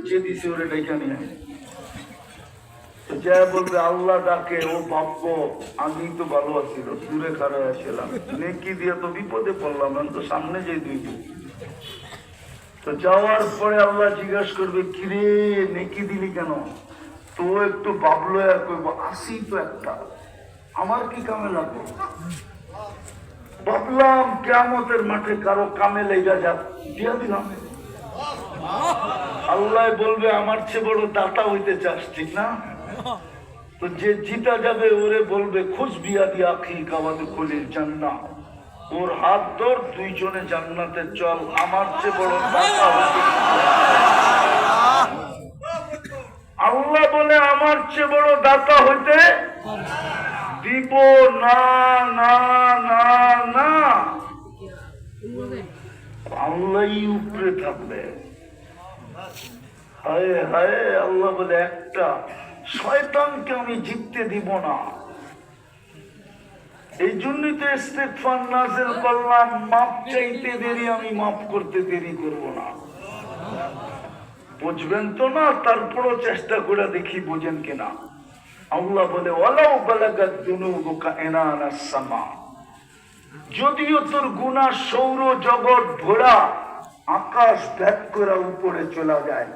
যে দিছে ওরে ডেকে নিয়ে যা বলবে আল্লাহ ডাকে, ও ভাববো আমি তো ভালো আছি, দূরে খারাপ ছিলাম, নেকি দিয়ে তো বিপদে পড়লাম, আমি তো সামনে যেই দুই দিন। তো যাওয়ার পরে আল্লাহ জিজ্ঞাসা করবে, কিরে নেকি দিলি কেন? তো একটু ভাবলো আর করবো, আসি তো একটা, আমার কি কামে লাগবে? ভাবলাম কিয়ামতের মাঠে কারো কামে লেগা যাক, দিয়া দিলাম। আল্লাহ বলবে, আমার চেয়ে বড় দাতা হইতে চাস, ঠিক না? তো যে জিতা যাবে ওরে বলবে, খুশ বিয়া দিয়া আখি কাওয়াদ খুলির জান্নাত, ওর হাত ধর, দুইজনে জান্নাতে চল, আমার চেয়ে বড় দাতা হইতে। আল্লাহ বলে, আমার চেয়ে বড় দাতা হইতে দিব না, না, না, না। আল্লাহই উপরে থাকবে। হায় হায়, আল্লাহ বলে, একটা শয়তানকে আমি জিততে দিব না। এই জন্যই তো ইস্তেগফার নাযিল করলাম, মাপ চাইতে দেরি আমি মাফ করতে দেরি করব না। বুঝবেন তো না? তারপরও চেষ্টা করে দেখি বুঝেন কিনা। আল্লাহ বলে, ওয়ালাউ বালাগাত যুনুবুকা ইনানাস সামা, যদিও তোর গুনাহ সৌর জগৎ ভরা, আকাশ ভেদ করে উপরে চলে যায়,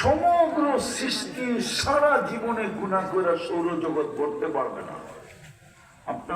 সমগ্র সৃষ্টি সারা জীবনে গুনাহ করে সৌর জগৎ ভরতে পারবে না। আপনারা